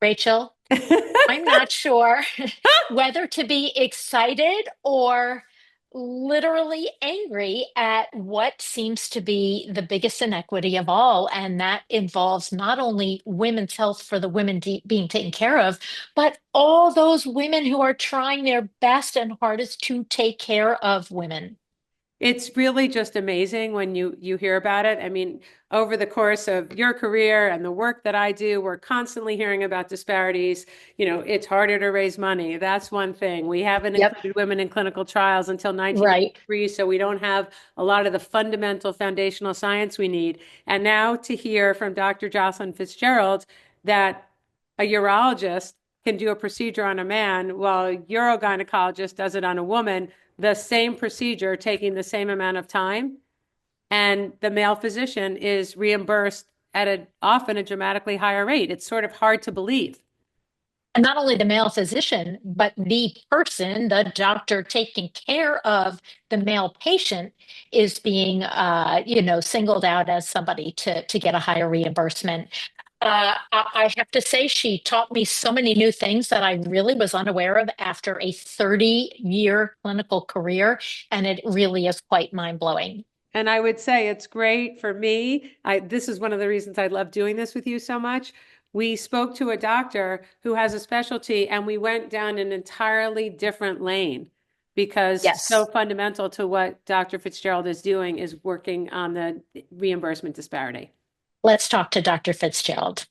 Rachel, I'm not sure whether to be excited or literally angry at what seems to be the biggest inequity of all. And that involves not only women's health for the women being taken care of, but all those women who are trying their best and hardest to take care of women. It's really just amazing when you hear about it. I mean, over the course of your career and the work that I do, we're constantly hearing about disparities. It's harder to raise money. That's one thing. We haven't Yep, included women in clinical trials until right. 1983, so we don't have a lot of the fundamental foundational science we need. And now to hear from Dr. Jocelyn Fitzgerald that a urologist can do a procedure on a man while a urogynecologist does it on a woman, the same procedure taking the same amount of time, and the male physician is reimbursed at often a dramatically higher rate. It's sort of hard to believe. And not only the male physician, but the person, the doctor taking care of the male patient is being, singled out as somebody to get a higher reimbursement. I have to say, she taught me so many new things that I really was unaware of after a 30-year clinical career, and it really is quite mind-blowing. And I would say it's great for me. This is one of the reasons I love doing this with you so much. We spoke to a doctor who has a specialty, and we went down an entirely different lane because so Yes. fundamental to what Dr. Fitzgerald is doing is working on the reimbursement disparity. Let's talk to Dr. Fitzgerald.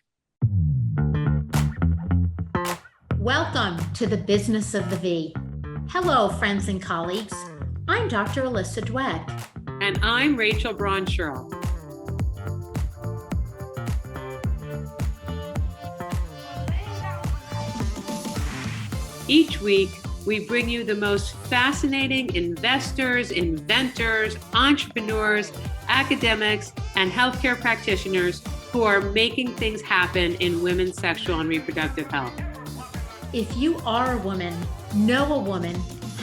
Welcome to the business of the V. Hello, friends and colleagues. I'm Dr. Alyssa Dweck. And I'm Rachel Braunschurl. Each week, we bring you the most fascinating investors, inventors, entrepreneurs, academics, and healthcare practitioners who are making things happen in women's sexual and reproductive health. If you are a woman, know a woman,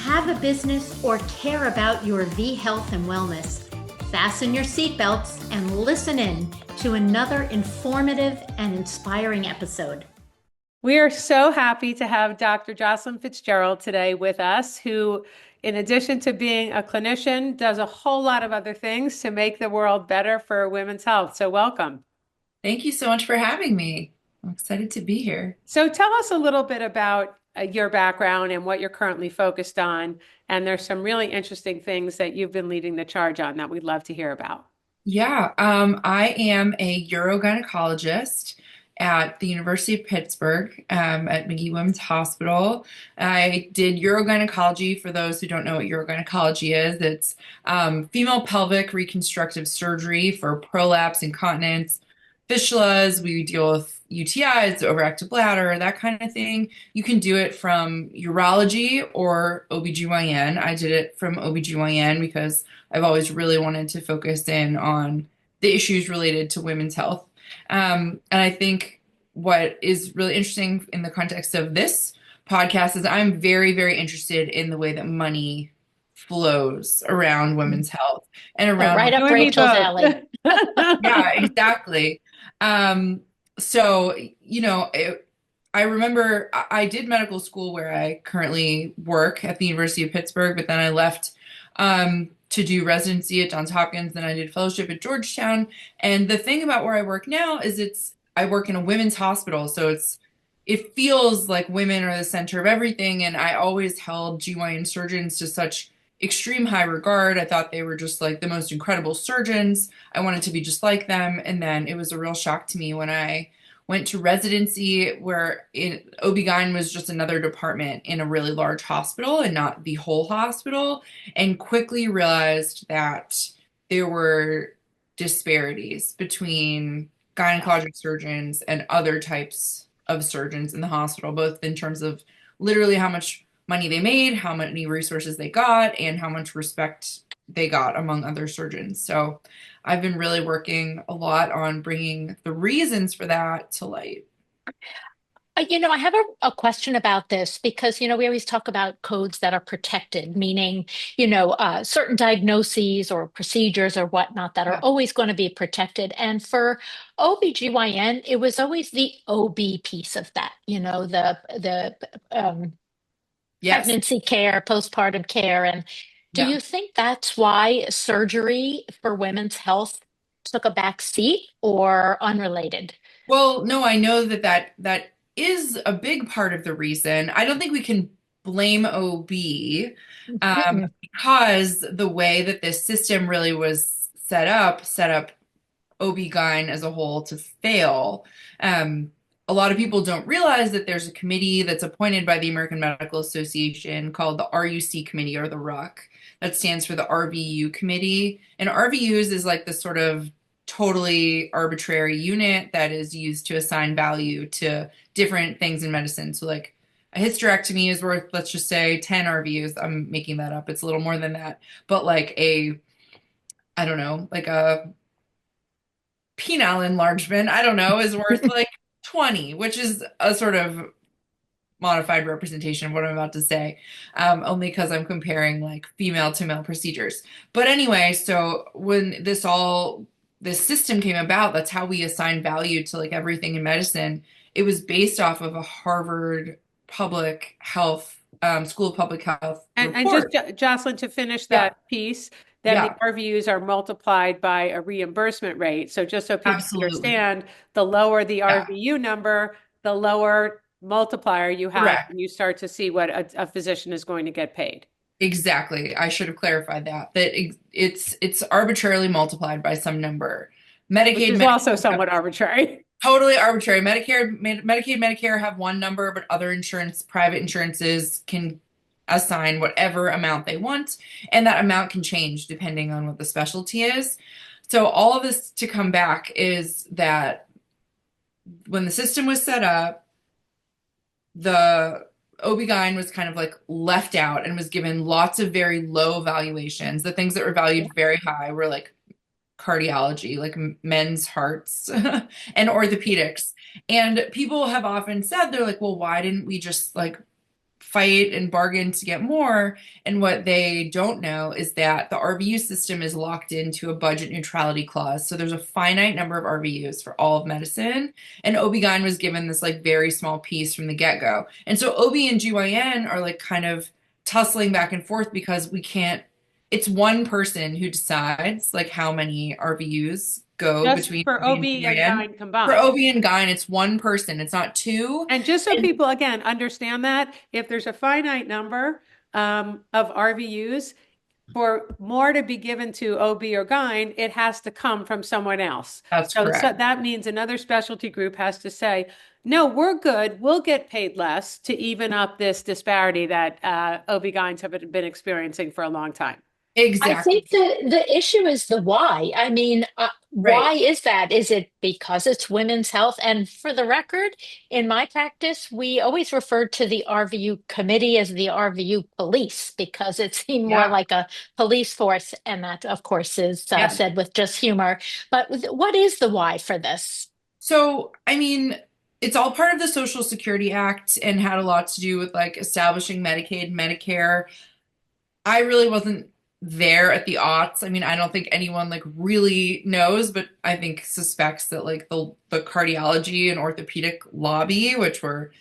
have a business, or care about your V health and wellness, fasten your seatbelts and listen in to another informative and inspiring episode. We are so happy to have Dr. Jocelyn Fitzgerald today with us, who, in addition to being a clinician, does a whole lot of other things to make the world better for women's health. So welcome. Thank you so much for having me. I'm excited to be here. So tell us a little bit about your background and what you're currently focused on. And there's some really interesting things that you've been leading the charge on that we'd love to hear about. Yeah, I am a urogynecologist at the University of Pittsburgh, at Magee Women's Hospital. I did urogynecology. For those who don't know what urogynecology is, it's female pelvic reconstructive surgery for prolapse, incontinence, fistulas. We deal with UTIs, overactive bladder, that kind of thing. You can do it from urology or OBGYN. I did it from OBGYN because I've always really wanted to focus in on the issues related to women's health. And I think what is really interesting in the context of this podcast is I'm very, very interested in the way that money flows around women's health and Oh, around, right up You and me Rachel's both. alley. yeah, exactly. Um, so, I remember I did medical school where I currently work at the University of Pittsburgh, but then I left to do residency at Johns Hopkins. Then I did fellowship at Georgetown. And the thing about where I work now is I work in a women's hospital, so it feels like women are the center of everything. And I always held GYN surgeons to such extreme high regard. I thought they were just like the most incredible surgeons. I wanted to be just like them. And then it was a real shock to me when I went to residency where OB-GYN was just another department in a really large hospital and not the whole hospital, and quickly realized that there were disparities between gynecologic surgeons and other types of surgeons in the hospital, both in terms of literally how much money they made, how many resources they got, and how much respect they got among other surgeons. So I've been really working a lot on bringing the reasons for that to light. I have a question about this because, we always talk about codes that are protected, meaning, certain diagnoses or procedures or whatnot that are Yeah. always going to be protected. And for OBGYN, it was always the OB piece of that, the Yes. pregnancy care, postpartum care. And do Yeah. you think that's why surgery for women's health took a back seat or unrelated? Well, no, I know that is a big part of the reason. I don't think we can blame OB Mm-mm. because the way that this system really was set up OB-GYN as a whole to fail. Um, a lot of people don't realize that there's a committee that's appointed by the American Medical Association called the RUC committee or the RUC. That stands for the RVU committee. And RVUs is like this sort of totally arbitrary unit that is used to assign value to different things in medicine. So like a hysterectomy is worth, let's just say 10 RVUs. I'm making that up. It's a little more than that. But I don't know, like a penile enlargement, I don't know, is worth like 20, which is a sort of modified representation of what I'm about to say, only because I'm comparing like female to male procedures. But anyway, so when this system came about, that's how we assign value to like everything in medicine. It was based off of a Harvard public health, School of Public Health And just report. Jocelyn, to finish Yeah, that piece, then the yeah, RVUs are multiplied by a reimbursement rate. So just so people absolutely. understand, the lower the Yeah, RVU number, the lower multiplier you have, correct. and you start to see what a physician is going to get paid. Exactly. I should have clarified that it's arbitrarily multiplied by some number. Which Medicaid, is also Medicare have somewhat arbitrary. totally arbitrary. Medicaid, Medicare have one number, but other private insurances can assign whatever amount they want, and that amount can change depending on what the specialty is. So all of this to come back is that when the system was set up, the OB-GYN was kind of like left out and was given lots of very low valuations. The things that were Yeah. valued very high were like cardiology, like men's hearts and orthopedics. And people have often said, they're like, well, why didn't we just like fight and bargain to get more? And what they don't know is that the RVU system is locked into a budget neutrality clause. So there's a finite number of RVUs for all of medicine. And OB-GYN was given this like very small piece from the get-go. And so OB and GYN are like kind of tussling back and forth because we can't, it's one person who decides like how many RVUs go Just between for OB and OB and GYN. GYN For combined. OB and GYN, it's one person. It's not two. And just so And people, again, understand that, if there's a finite number of RVUs, for more to be given to OB or GYN, it has to come from someone else. that's So correct. that means another specialty group has to say, no, we're good. We'll get paid less to even up this disparity that OB-GYNs have been experiencing for a long time. I Exactly. think the issue is the why. I mean, Right. why is that? Is it because it's women's health? And for the record, in my practice, we always referred to the RVU committee as the RVU police because it seemed more Yeah. like a police force. And that, of course, is Yeah. said with just humor. But what is the why for this? So, I mean, it's all part of the Social Security Act and had a lot to do with like establishing Medicaid, Medicare. I really wasn't there at the aughts. I mean, I don't think anyone like really knows, but I think suspects that like the cardiology and orthopedic lobby, which were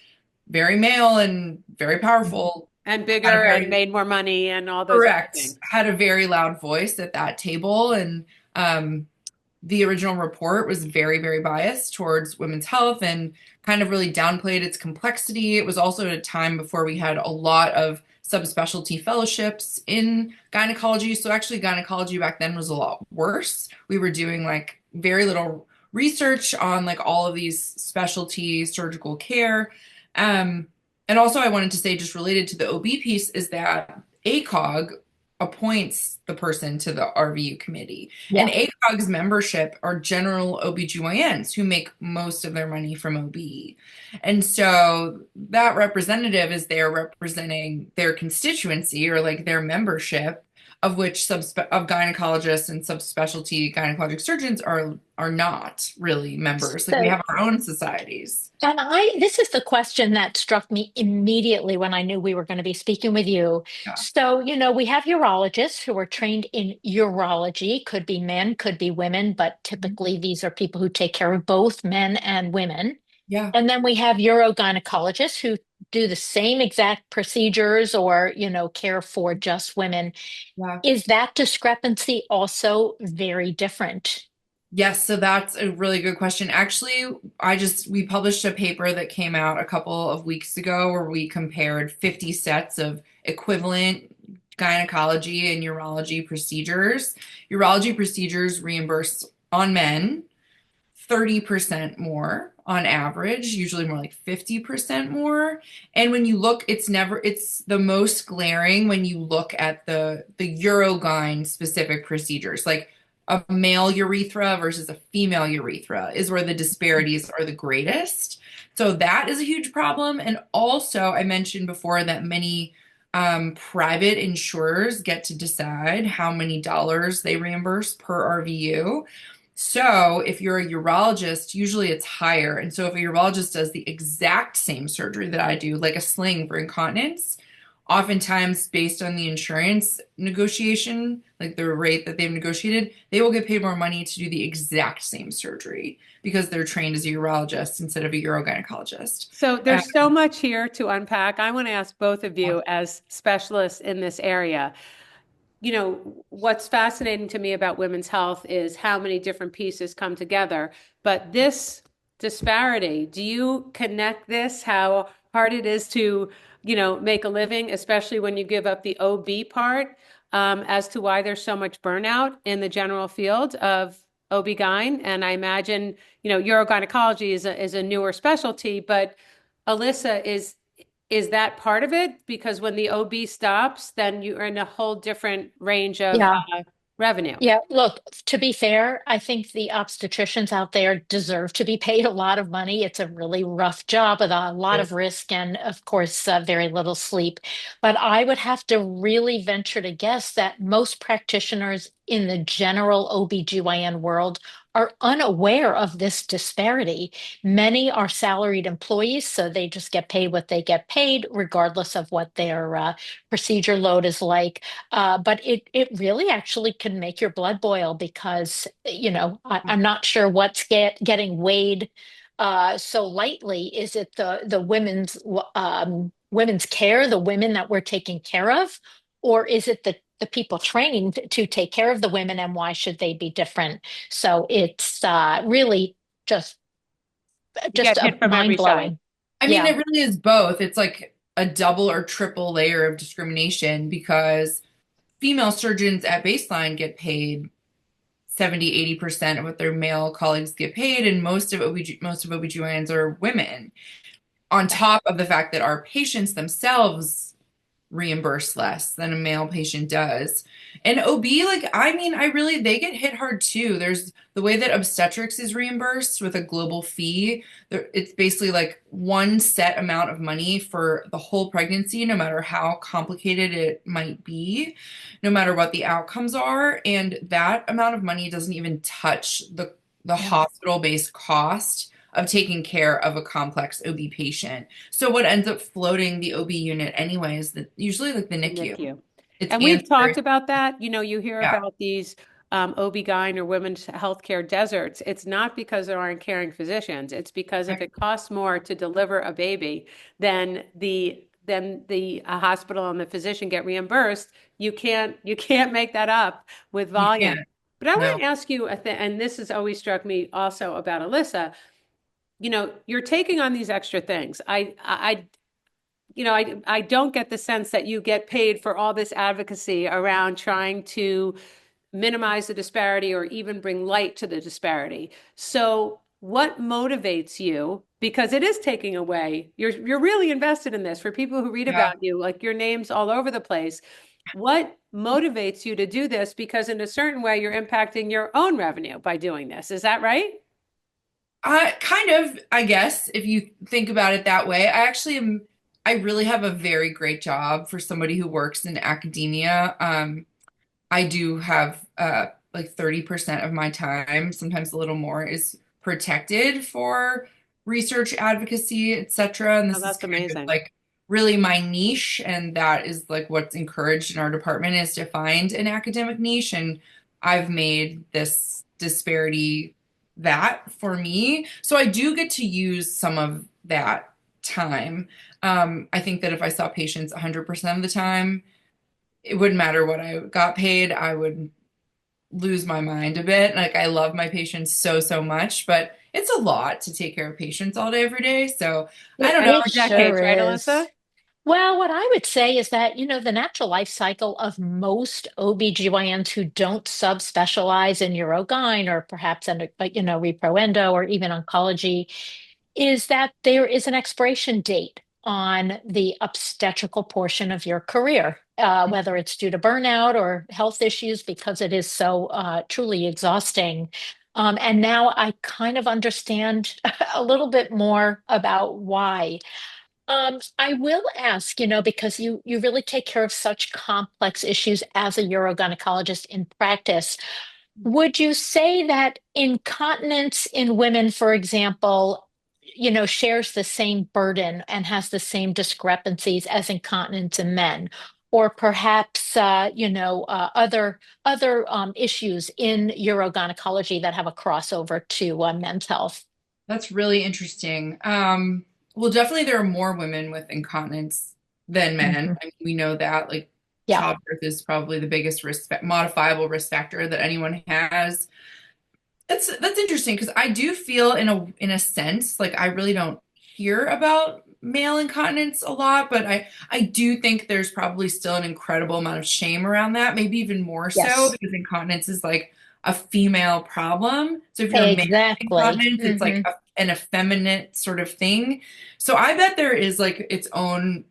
very male and very powerful, And had a bigger and very made more money and all those other correct, things. had a very loud voice at that table. And um, the original report was very, very biased towards women's health and kind of really downplayed its complexity. It was also at a time before we had a lot of subspecialty fellowships in gynecology. So actually, gynecology back then was a lot worse. We were doing like very little research on like all of these specialty surgical care. Um, and also, I wanted to say, just related to the OB piece, is that ACOG appoints the person to the RVU committee. And Yeah. ACOG's membership are general OBGYNs who make most of their money from OB. And so that representative is there representing their constituency or like their membership of which of gynecologists and subspecialty gynecologic surgeons are not really members. Like we So, have our own societies. and this is the question that struck me immediately when I knew we were going to be speaking with you. Yeah. So, we have urologists who are trained in urology, could be men, could be women, but typically these are people who take care of both men and women. Yeah. And then we have urogynecologists who do the same exact procedures or, care for just women. Yeah. Is that discrepancy also very different? Yes, so that's a really good question. Actually, we published a paper that came out a couple of weeks ago where we compared 50 sets of equivalent gynecology and urology procedures. Urology procedures reimburse on men 30% more on average, usually more like 50% more. And when you look, it's the most glaring when you look at the urogyne specific procedures. Like a male urethra versus a female urethra is where the disparities are the greatest. So that is a huge problem. And also, I mentioned before that many private insurers get to decide how many dollars they reimburse per RVU. So if you're a urologist, usually it's higher. And so if a urologist does the exact same surgery that I do, like a sling for incontinence, oftentimes based on the insurance negotiation, like the rate that they've negotiated, they will get paid more money to do the exact same surgery because they're trained as a urologist instead of a urogynecologist. So there's so much here to unpack. I want to ask both of you as specialists in this area. What's fascinating to me about women's health is how many different pieces come together. But this disparity, do you connect this, how hard it is to, make a living, especially when you give up the OB part, as to why there's so much burnout in the general field of OB-GYN? And I imagine, urogynecology is a newer specialty, but Alyssa, is that part of it? Because when the OB stops, then you're in a whole different range of Yeah. revenue. Yeah, look, to be fair, I think the obstetricians out there deserve to be paid a lot of money. It's a really rough job with a lot of risk and, of course, very little sleep. But I would have to really venture to guess that most practitioners in the general OBGYN world are unaware of this disparity. Many are salaried employees, so they just get paid what they get paid, regardless of what their procedure load is like. But it really actually can make your blood boil because, I'm not sure what's getting weighed so lightly. Is it the women's care, the women that we're taking care of, or is it the people trained to take care of the women, and why should they be different? So it's really just You get hit from mind every side. blowing. I mean, Yeah. it really is both. It's like a double or triple layer of discrimination because female surgeons at baseline get paid 70-80% of what their male colleagues get paid, and most of OBGYNs are women. On top of the fact that our patients themselves reimburse less than a male patient does. And OB, like, I mean, they get hit hard too. There's the way that obstetrics is reimbursed with a global fee. It's basically like one set amount of money for the whole pregnancy, no matter how complicated it might be, no matter what the outcomes are. And that amount of money doesn't even touch the Yeah. hospital-based cost of taking care of a complex OB patient. So what ends up floating the OB unit anyway is usually like the NICU. It's And we've talked ancillary. about that. You hear Yeah, about these OB-GYN or women's healthcare deserts. It's not because there aren't caring physicians. It's because if it costs more to deliver a baby than the hospital and the physician get reimbursed, you can't make that up with you volume. can't. But I want No. to ask you, and this has always struck me also about Alyssa, you're taking on these extra things. I don't get the sense that you get paid for all this advocacy around trying to minimize the disparity or even bring light to the disparity. So what motivates you? Because it is taking away, you're really invested in this. For people who read Yeah. about you, like your name's all over the place. What motivates you to do this? Because in a certain way, you're impacting your own revenue by doing this. Is that right? Kind of, I guess, if you think about it that way. I really have a very great job for somebody who works in academia. I do have like 30% of my time, sometimes a little more, is protected for research, advocacy, etc. And Oh, this is that's kind of amazing. like really my niche, and that is like what's encouraged in our department is to find an academic niche. And I've made this disparity that for me. So I do get to use some of that time. I think that if I saw patients 100% of the time, it wouldn't matter what I got paid. I would lose my mind a bit. Like I love my patients so, so much, but it's a lot to take care of patients all day, every day. So I don't know. It For sure decades, right, Alyssa? is. Well, what I would say is that, the natural life cycle of most OBGYNs who don't subspecialize in urogyne or perhaps repro endo or even oncology is that there is an expiration date on the obstetrical portion of your career, whether it's due to burnout or health issues, because it is so truly exhausting. And now I kind of understand a little bit more about why. I will ask, because you really take care of such complex issues as a urogynecologist in practice. Would you say that incontinence in women, for example, shares the same burden and has the same discrepancies as incontinence in men? Or perhaps, other issues in urogynecology that have a crossover to men's health? That's really interesting. Well, definitely there are more women with incontinence than men. Mhm. I mean, we know that like Yeah. childbirth is probably the biggest modifiable risk factor that anyone has. That's interesting because I do feel in a sense like I really don't hear about male incontinence a lot, but I do think there's probably still an incredible amount of shame around that, maybe even more so Yes. because incontinence is like a female problem. So if you're a male Exactly. incontinence, it's like an effeminate sort of thing. So I bet there is like its own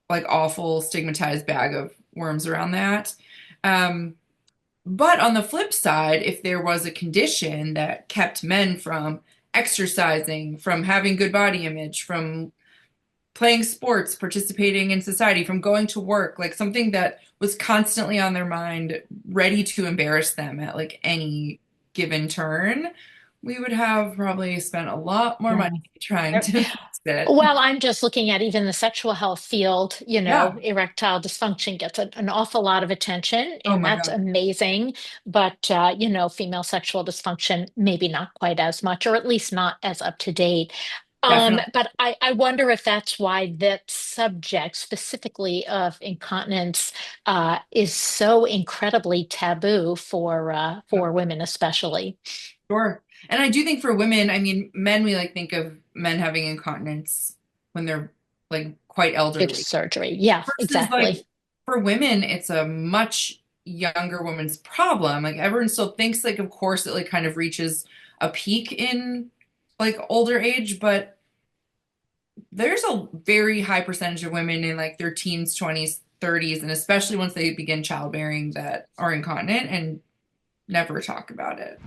like awful stigmatized bag of worms around that. Um, but on the flip side, if there was a condition that kept men from exercising, from having good body image, from playing sports, participating in society, from going to work, like something that was constantly on their mind, ready to embarrass them at like any given turn, we would have probably spent a lot more Yeah. money trying Yep. to fix it. Well, I'm just looking at even the sexual health field, Yeah. erectile dysfunction gets an awful lot of attention, Oh and my that's God. amazing. But, female sexual dysfunction, maybe not quite as much, or at least not as up to date. Definitely. But I wonder if that's why that subject specifically of incontinence is so incredibly taboo for women, especially. Sure. And I do think for women, I mean, men, we like think of men having incontinence when they're like quite Due to elderly. surgery. Yeah, Versus like exactly. for women, it's a much younger woman's problem. Like everyone still thinks like of course it like kind of reaches a peak in like older age, but there's a very high percentage of women in like their teens, 20s, 30s, and especially once they begin childbearing that are incontinent and never talk about it.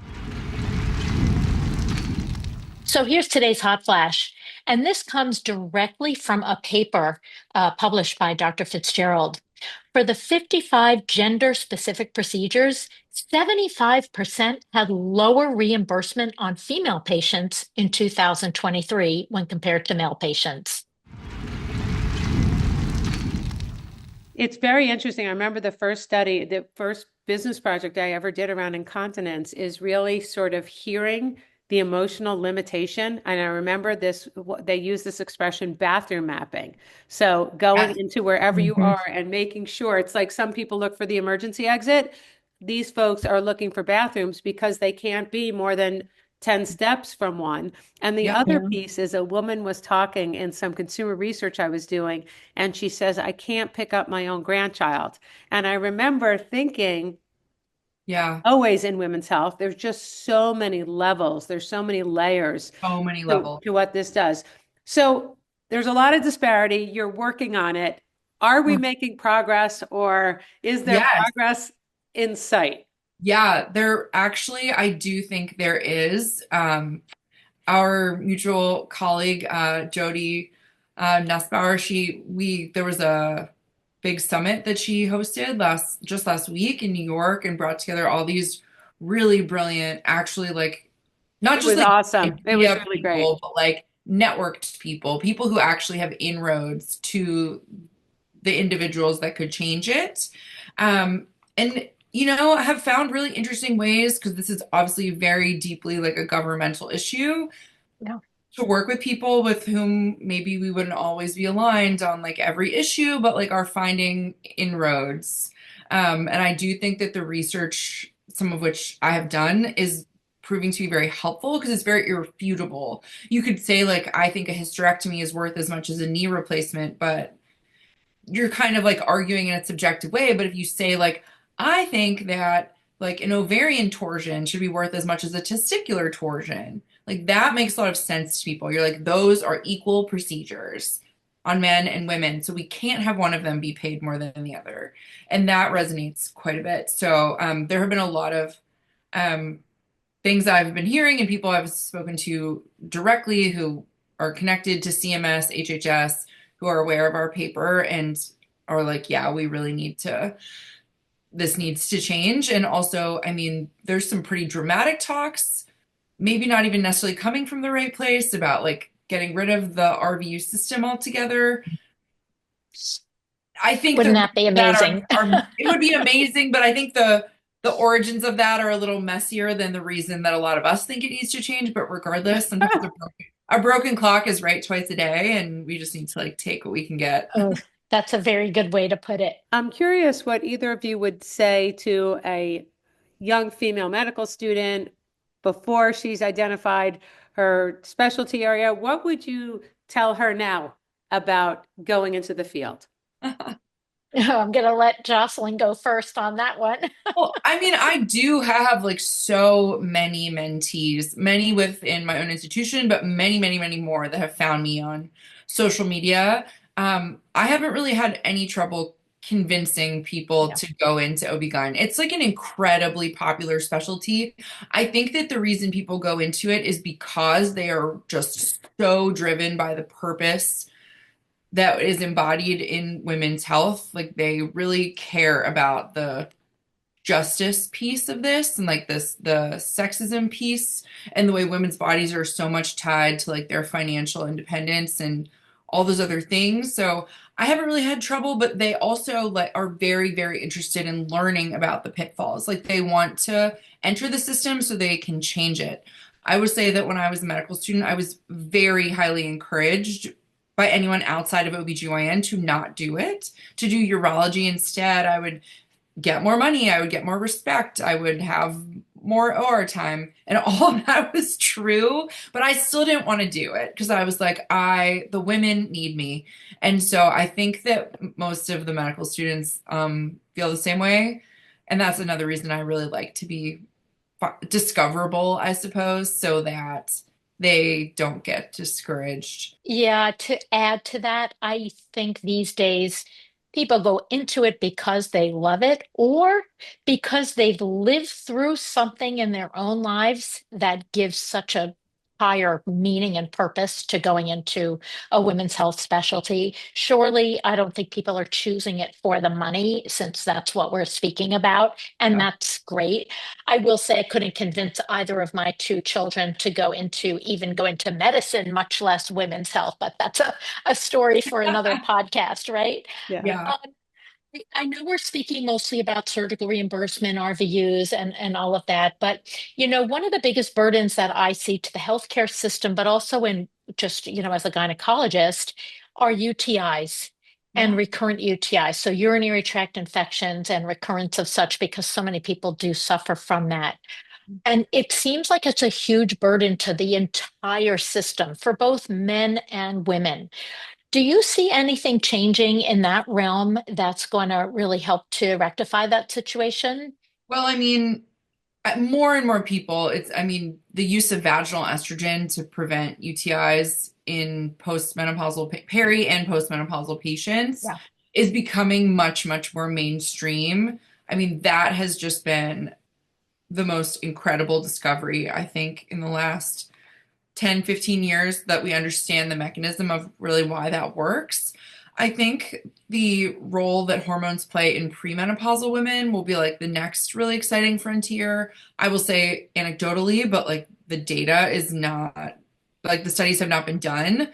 So here's today's hot flash. And this comes directly from a paper published by Dr. Fitzgerald. For the 55 gender specific procedures, 75% had lower reimbursement on female patients in 2023 when compared to male patients. It's very interesting. I remember the first business project I ever did around incontinence is really sort of hearing the emotional limitation. And I remember they use this expression bathroom mapping. So going into wherever you Mhm. are and making sure it's like some people look for the emergency exit. These folks are looking for bathrooms because they can't be more than 10 steps from one. And the Yep. other Yeah. piece is a woman was talking in some consumer research I was doing, and she says, I can't pick up my own grandchild. And I remember thinking, Yeah. always in women's health, there's just so many levels, there's so many layers So many to, levels. to what this does. So there's a lot of disparity. You're working on it. Are we making progress, or is there Yes. progress in sight? Yeah, there actually, I do think there is. Our mutual colleague, Jody Nussbauer, there was a big summit that she hosted last week in New York and brought together all these really brilliant, actually like not It just was like awesome. It was idea really great. people, but like networked people who actually have inroads to the individuals that could change it. And I have found really interesting ways, because this is obviously very deeply like a governmental issue, Yeah. to work with people with whom maybe we wouldn't always be aligned on like every issue, but like are finding inroads. And I do think that the research, some of which I have done, is proving to be very helpful because it's very irrefutable. You could say like, I think a hysterectomy is worth as much as a knee replacement, but you're kind of like arguing in a subjective way. But if you say like, I think that like an ovarian torsion should be worth as much as a testicular torsion, like that makes a lot of sense to people. You're like, those are equal procedures on men and women, so we can't have one of them be paid more than the other. And that resonates quite a bit. So there have been a lot of things I've been hearing and people I've spoken to directly who are connected to CMS, HHS, who are aware of our paper and are like, yeah, we really this needs to change. And also, I mean, there's some pretty dramatic talks, maybe not even necessarily coming from the right place, about like getting rid of the RVU system altogether. I think Wouldn't that be amazing? it would be amazing, but I think the origins of that are a little messier than the reason that a lot of us think it needs to change. But regardless, sometimes a broken clock is right twice a day, and we just need to like take what we can get. Oh, that's a very good way to put it. I'm curious what either of you would say to a young female medical student before she's identified her specialty area. What would you tell her now about going into the field? I'm going to let Jocelyn go first on that one. Well, I mean, I do have like so many mentees, many within my own institution, but many, many, many more that have found me on social media. I haven't really had any trouble convincing people Yeah. to go into OB/GYN. It's like an incredibly popular specialty. I think that the reason people go into it is because they are just so driven by the purpose that is embodied in women's health. Like they really care about the justice piece of this and like the sexism piece and the way women's bodies are so much tied to like their financial independence and all those other things. So I haven't really had trouble, but they also like are very, very interested in learning about the pitfalls. Like they want to enter the system so they can change it. I would say that when I was a medical student, I was very highly encouraged by anyone outside of OB/GYN to not do it, to do urology instead. I would get more money, I would get more respect, I would have more OR time, and all of that was true, but I still didn't want to do it because I was like, the women need me. And so I think that most of the medical students feel the same way, and that's another reason I really like to be discoverable, I suppose, so that they don't get discouraged. Yeah, to add to that, I think these days people go into it because they love it or because they've lived through something in their own lives that gives such a higher meaning and purpose to going into a women's health specialty. Surely, I don't think people are choosing it for the money, since that's what we're speaking about, and Yeah. that's great. I will say I couldn't convince either of my two children to go into even going to medicine, much less women's health, but that's a story for another podcast, right? Yeah. Yeah. I know we're speaking mostly about surgical reimbursement, RVUs, and all of that, but one of the biggest burdens that I see to the healthcare system, but also in just, as a gynecologist, are UTIs Yeah. and recurrent UTIs. So urinary tract infections and recurrence of such, because so many people do suffer from that. And it seems like it's a huge burden to the entire system for both men and women. Do you see anything changing in that realm that's going to really help to rectify that situation? Well, I mean, more and more people, I mean, the use of vaginal estrogen to prevent UTIs in postmenopausal, peri and postmenopausal patients Yeah. is becoming much, much more mainstream. I mean, that has just been the most incredible discovery, I think, in the last 10, 15 years that we understand the mechanism of really why that works. I think the role that hormones play in premenopausal women will be like the next really exciting frontier. I will say anecdotally, but like the data is not, like the studies have not been done,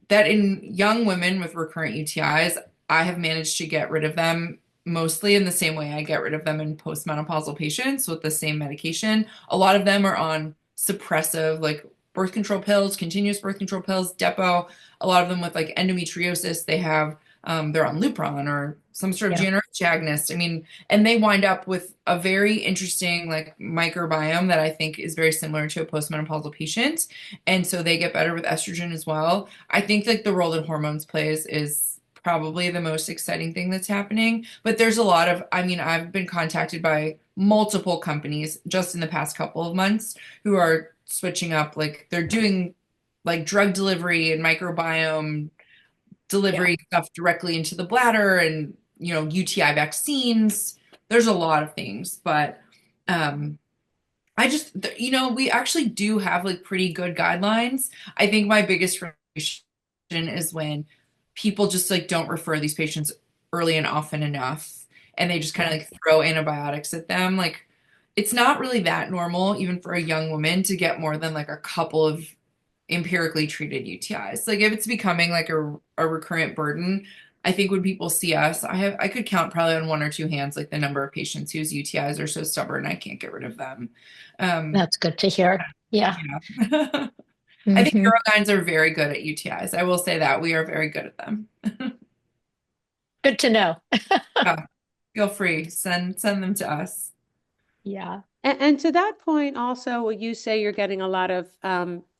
that in young women with recurrent UTIs, I have managed to get rid of them mostly in the same way I get rid of them in postmenopausal patients with the same medication. A lot of them are on suppressive, like birth control pills, continuous birth control pills, Depo. A lot of them with like endometriosis, they're on Lupron or some sort of Yeah. GnRH agonist. I mean, and they wind up with a very interesting like microbiome that I think is very similar to a postmenopausal patient. And so they get better with estrogen as well. I think like the role that hormones plays is probably the most exciting thing that's happening. But there's a lot of, I mean, I've been contacted by multiple companies just in the past couple of months who are switching up, like they're doing like drug delivery and microbiome Yeah. delivery stuff directly into the bladder and, UTI vaccines. There's a lot of things, but um we actually do have like pretty good guidelines. I think my biggest frustration is when people just like don't refer these patients early and often enough, and they just kind of Yeah. like throw antibiotics at them. Like, it's not really that normal, even for a young woman, to get more than like a couple of empirically treated UTIs. Like, if it's becoming like a recurrent burden, I think when people see us, I could count probably on one or two hands like the number of patients whose UTIs are so stubborn I can't get rid of them. Um, That's good to hear. Yeah. yeah. I think Hmm. urogynes are very good at UTIs. I will say that we are very good at them. Good to know. Yeah, feel free, send them to us. Yeah. And to that point, also, would you say you're getting a lot of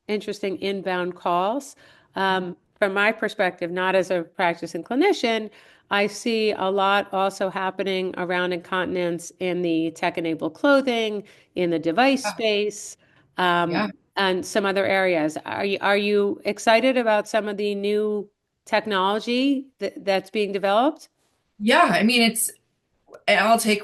interesting inbound calls? From my perspective, not as a practicing clinician, I see a lot also happening around incontinence in the tech-enabled clothing, in the device Yeah, space, yeah. and some other areas. Are you excited about some of the new technology that's being developed? Yeah, I mean,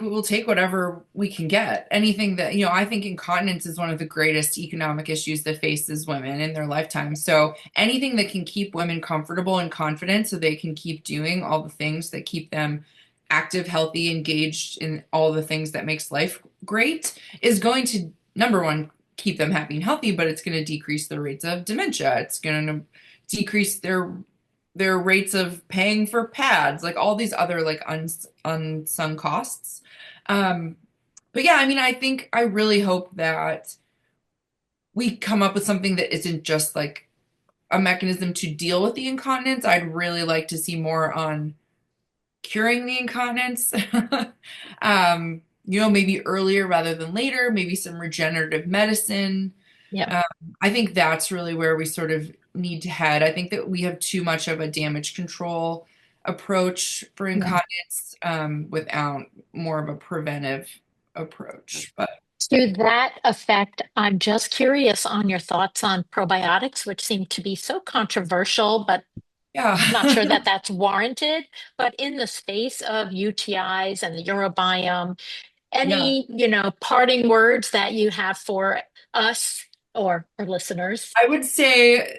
we'll take whatever we can get. Anything that, I think incontinence is one of the greatest economic issues that faces women in their lifetime. So anything that can keep women comfortable and confident so they can keep doing all the things that keep them active, healthy, engaged in all the things that makes life great is going to, number one, keep them happy and healthy, but it's going to decrease the rates of dementia. It's going to decrease their rates of paying for pads, like all these other like unsung costs. Um, but yeah, I mean, I really hope that we come up with something that isn't just like a mechanism to deal with the incontinence. I'd really like to see more on curing the incontinence. Maybe earlier rather than later, maybe some regenerative medicine. Yep. Um, I think that's really where we sort of need to head. I think that we have too much of a damage control approach for Yeah. incontinence, without more of a preventive approach. But To that effect, I'm just curious on your thoughts on probiotics, which seem to be so controversial, but yeah, not sure that that's warranted. But in the space of UTIs and the urobiome, yeah. any, parting words that you have for us or our listeners? I would say,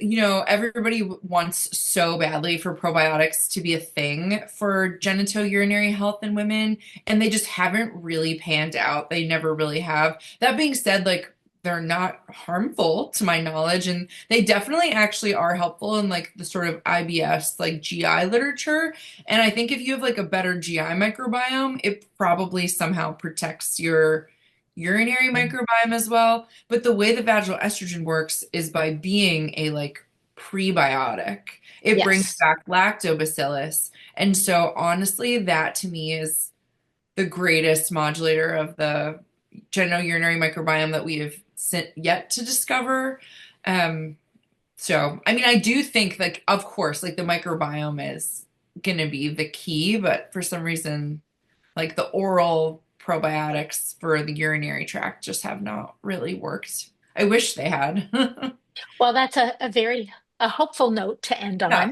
everybody wants so badly for probiotics to be a thing for genitourinary health in women, and they just haven't really panned out. They never really have. That being said, like, they're not harmful to my knowledge, and they definitely actually are helpful in like the sort of IBS, like GI literature. And I think if you have like a better GI microbiome, it probably somehow protects your urinary microbiome as well. But the way the vaginal estrogen works is by being a like prebiotic. It brings Yes. back lactobacillus. And so honestly, that to me is the greatest modulator of the genitourinary microbiome that we have yet to discover. Um, so I mean, I do think like, of course, like the microbiome is gonna be the key, but for some reason like the oral probiotics for the urinary tract just have not really worked. I wish they had. Well, that's a very a hopeful note to end Yeah.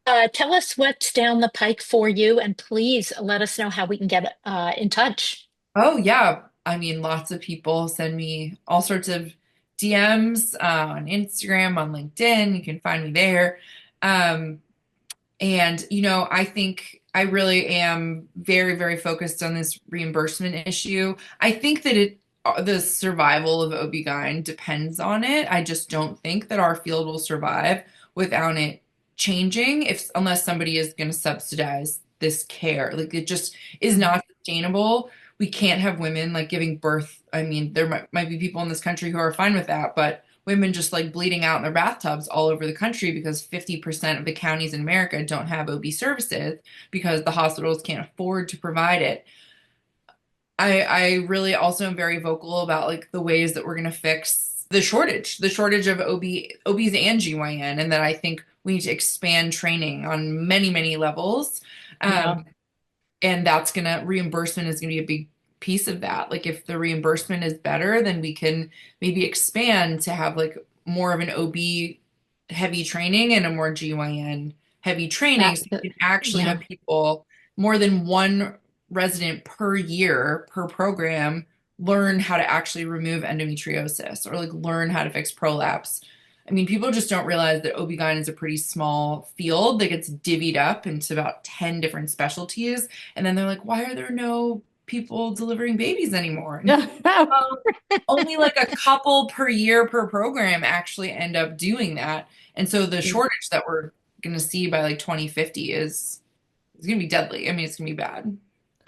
on. Tell us what's down the pike for you, and please let us know how we can get in touch. Oh, yeah. I mean, lots of people send me all sorts of DMs on Instagram, on LinkedIn. You can find me there. Um, And, you know, I think I really am very, very focused on this reimbursement issue. I think that the survival of OB-GYN depends on it. I just don't think that our field will survive without it changing unless somebody is going to subsidize this care. Like it just is not sustainable. We can't have women like giving birth. I mean, there might be people in this country who are fine with that, but women just like bleeding out in their bathtubs all over the country because 50% of the counties in America don't have OB services because the hospitals can't afford to provide it. I really also am very vocal about like the ways that we're going to fix the shortage of OBs and GYN, and that I think we need to expand training on many, many levels. Yeah. And reimbursement is going to be a big piece of that. Like if the reimbursement is better, then we can maybe expand to have like more of an OB heavy training and a more GYN heavy training. So you can actually have people, more than one resident per year per program, learn how to actually remove endometriosis or like learn how to fix prolapse. I mean, people just don't realize that OB-GYN is a pretty small field that gets divvied up into about 10 different specialties. And then they're like, why are there no people delivering babies anymore? Only like a couple per year per program actually end up doing that. And so the shortage that we're going to see by like 2050 is going to be deadly. I mean, it's going to be bad.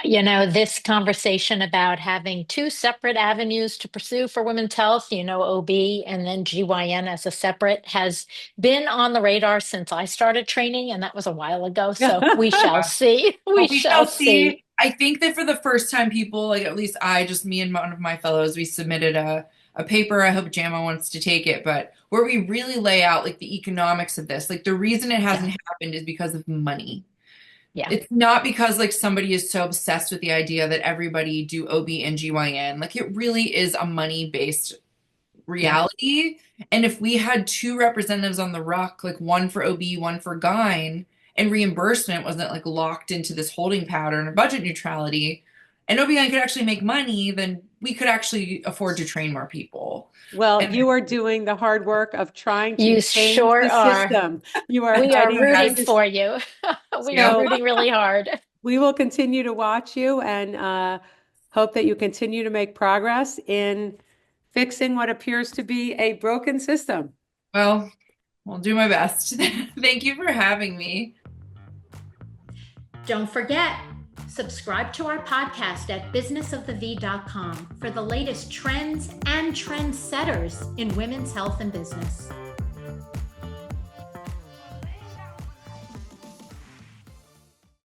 You know, this conversation about having two separate avenues to pursue for women's health, you know, OB and then GYN as a separate, has been on the radar since I started training, and that was a while ago. So we shall see. We shall see. I think that for the first time, people, like at least me and one of my fellows, we submitted a paper. I hope JAMA wants to take it, but where we really lay out like the economics of this. Like the reason it hasn't happened is because of money. Yeah. It's not because like somebody is so obsessed with the idea that everybody do OB and GYN. Like it really is a money-based reality. And if we had two representatives on the RUC, like one for OB, one for GYN, and reimbursement wasn't like locked into this holding pattern or budget neutrality, and OB-GYN could actually make money, then we could actually afford to train more people. Well, you are doing the hard work of trying to change sure the system. We are rooting for you. We are rooting really hard. We will continue to watch you and hope that you continue to make progress in fixing what appears to be a broken system. Well, I'll do my best. Thank you for having me. Don't forget, subscribe to our podcast at businessofthev.com for the latest trends and trendsetters in women's health and business.